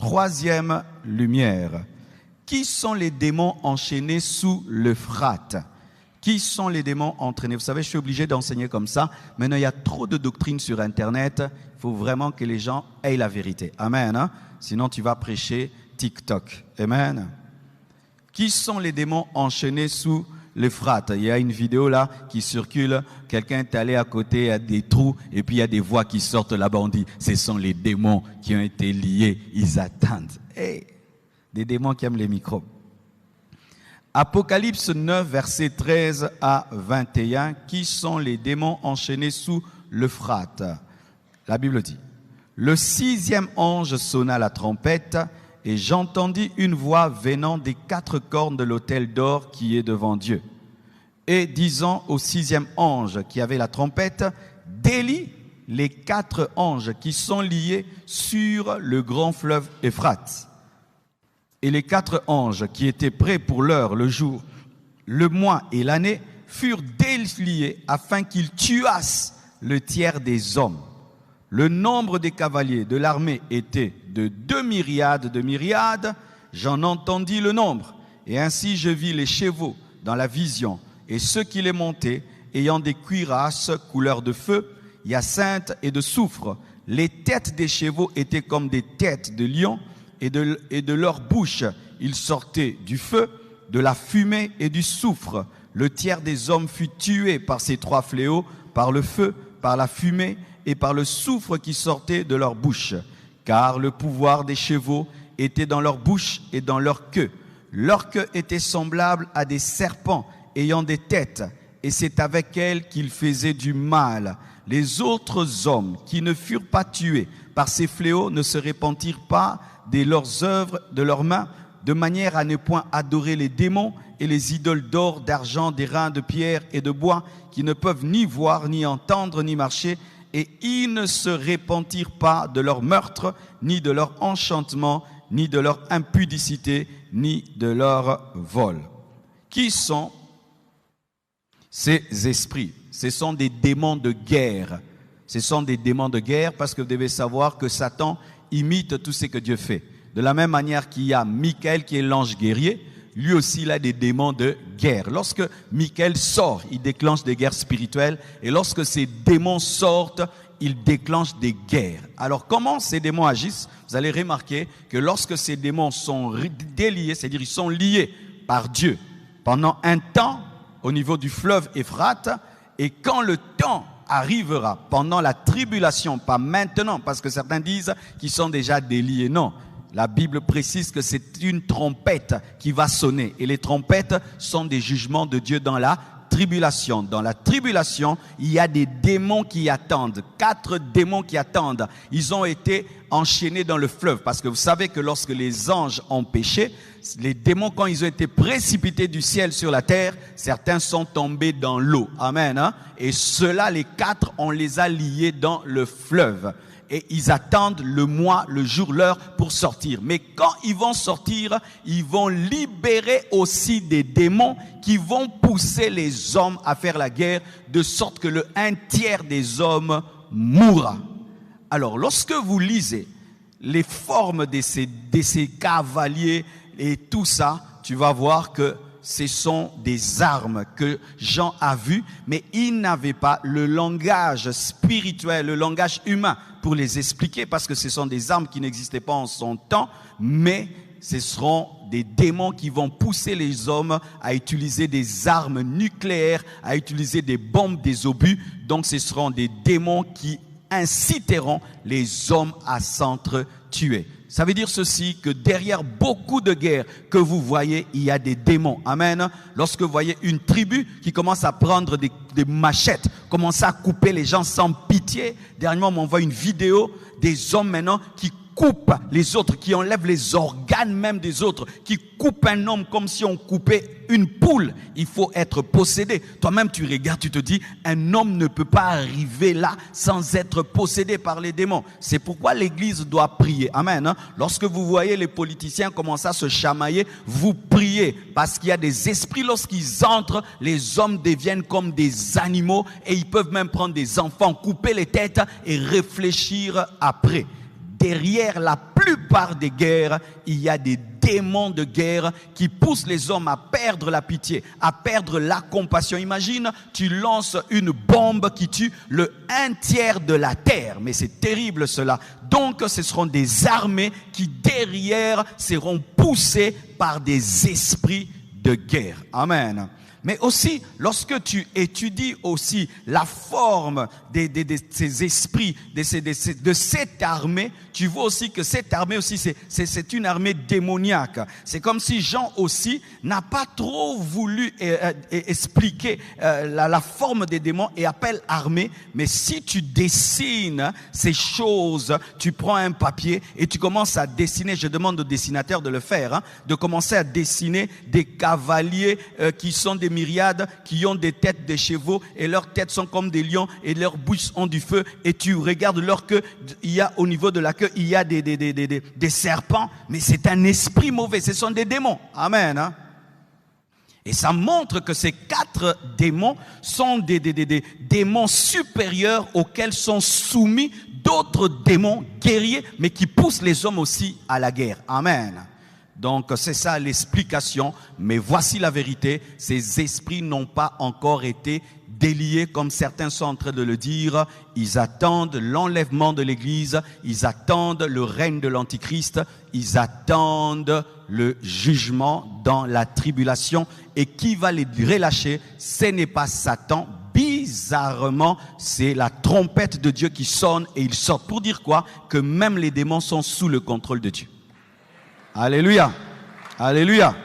Troisième lumière. Qui sont les démons enchaînés sous l'Euphrate? Qui sont les démons entraînés? Vous savez, je suis obligé d'enseigner comme ça. Maintenant, il y a trop de doctrines sur Internet. Il faut vraiment que les gens aient la vérité. Amen. Hein? Sinon, tu vas prêcher TikTok. Amen. Qui sont les démons enchaînés sous l'Euphrate? Il y a une vidéo là qui circule. Quelqu'un est allé à côté, il y a des trous et puis il y a des voix qui sortent là-bas. On dit, ce sont les démons qui ont été liés. Ils attendent. Hey, des démons qui aiment les microbes. Apocalypse 9, versets 13 à 21. Qui sont les démons enchaînés sous l'Euphrate? La Bible dit, le 6e ange sonna la trompette et j'entendis une voix venant des 4 cornes de l'autel d'or qui est devant Dieu. Et disant au 6e ange qui avait la trompette, délie les 4 anges qui sont liés sur le grand fleuve Euphrate. Et les 4 anges qui étaient prêts pour l'heure, le jour, le mois et l'année furent déliés afin qu'ils tuassent le tiers des hommes. Le nombre des cavaliers de l'armée était de 2 myriades de myriades. J'en entendis le nombre. Et ainsi je vis les chevaux dans la vision et ceux qui les montaient, ayant des cuirasses couleur de feu, hyacinthe et de soufre. Les têtes des chevaux étaient comme des têtes de lions. Et de leur bouche, il sortait du feu, de la fumée et du soufre. Le tiers des hommes fut tué par ces 3 fléaux, par le feu, par la fumée et par le soufre qui sortait de leur bouche. Car le pouvoir des chevaux était dans leur bouche et dans leur queue. Leur queue était semblable à des serpents ayant des têtes, et c'est avec elles qu'ils faisaient du mal. Les autres hommes qui ne furent pas tués par ces fléaux ne se repentirent pas de leurs œuvres, de leurs mains, de manière à ne point adorer les démons et les idoles d'or, d'argent, d'airain, de pierre et de bois, qui ne peuvent ni voir, ni entendre, ni marcher, et ils ne se repentirent pas de leur meurtre, ni de leur enchantement, ni de leur impudicité, ni de leur vol. Qui sont ces esprits? Ce sont des démons de guerre. Ce sont des démons de guerre parce que vous devez savoir que Satan imite tout ce que Dieu fait. De la même manière qu'il y a Michael qui est l'ange guerrier, lui aussi il a des démons de guerre. Lorsque Michael sort, il déclenche des guerres spirituelles et lorsque ces démons sortent, ils déclenchent des guerres. Alors comment ces démons agissent? Vous allez remarquer que lorsque ces démons sont déliés, c'est-à-dire ils sont liés par Dieu pendant un temps au niveau du fleuve Euphrate, et quand le temps arrivera pendant la tribulation, pas maintenant, parce que certains disent qu'ils sont déjà déliés. Non, la Bible précise que c'est une trompette qui va sonner. Et les trompettes sont des jugements de Dieu dans la tribulation. Dans la tribulation, il y a des démons qui attendent. 4 démons qui attendent. Ils ont été enchaînés dans le fleuve. Parce que vous savez que lorsque les anges ont péché, les démons, quand ils ont été précipités du ciel sur la terre, certains sont tombés dans l'eau. Amen. Hein? Et ceux-là, les 4, on les a liés dans le fleuve. Et ils attendent le mois, le jour, l'heure pour sortir. Mais quand ils vont sortir, ils vont libérer aussi des démons qui vont pousser les hommes à faire la guerre, de sorte que le 1/3 des hommes mourra. Alors, lorsque vous lisez les formes de ces cavaliers et tout ça, tu vas voir que ce sont des armes que Jean a vues, mais il n'avait pas le langage spirituel, le langage humain pour les expliquer, parce que ce sont des armes qui n'existaient pas en son temps, mais ce seront des démons qui vont pousser les hommes à utiliser des armes nucléaires, à utiliser des bombes, des obus. Donc ce seront des démons qui inciteront les hommes à s'entretuer. Ça veut dire ceci, que derrière beaucoup de guerres que vous voyez, il y a des démons. Amen. Lorsque vous voyez une tribu qui commence à prendre des machettes, commence à couper les gens sans pitié. Dernièrement, on voit une vidéo des hommes maintenant qui coupent les autres, qui enlèvent les organes même des autres, qui coupent un homme comme si on coupait une poule. Il faut être possédé. Toi-même, tu regardes, tu te dis, un homme ne peut pas arriver là sans être possédé par les démons. C'est pourquoi l'Église doit prier. Amen. Hein? Lorsque vous voyez les politiciens commencer à se chamailler, vous priez, parce qu'il y a des esprits, lorsqu'ils entrent, les hommes deviennent comme des animaux et ils peuvent même prendre des enfants, couper les têtes et réfléchir après. Derrière la plupart des guerres, il y a des démons de guerre qui poussent les hommes à perdre la pitié, à perdre la compassion. Imagine, tu lances une bombe qui tue un tiers de la terre. Mais c'est terrible cela. Donc, ce seront des armées qui derrière seront poussées par des esprits de guerre. Amen. Mais aussi, lorsque tu étudies aussi la forme de ces esprits, de cette armée, tu vois aussi que cette armée aussi, c'est une armée démoniaque. C'est comme si Jean aussi n'a pas trop voulu expliquer la forme des démons et appelle armée. Mais si tu dessines ces choses, tu prends un papier et tu commences à dessiner, je demande au dessinateur de le faire, de commencer à dessiner des cavaliers qui sont des myriades, qui ont des têtes de chevaux et leurs têtes sont comme des lions et leurs bouches ont du feu, et tu regardes leur queue, il y a au niveau de la queue, il y a des serpents, mais c'est un esprit mauvais, ce sont des démons. Amen. Hein? Et ça montre que ces 4 démons sont des démons supérieurs auxquels sont soumis d'autres démons guerriers, mais qui poussent les hommes aussi à la guerre. Amen. Donc c'est ça l'explication, mais voici la vérité, ces esprits n'ont pas encore été déliés comme certains sont en train de le dire. Ils attendent l'enlèvement de l'Église, ils attendent le règne de l'Antichrist, ils attendent le jugement dans la tribulation. Et qui va les relâcher? Ce n'est pas Satan. Bizarrement, c'est la trompette de Dieu qui sonne et il sort. Pour dire quoi? Que même les démons sont sous le contrôle de Dieu. Alléluia. Alléluia.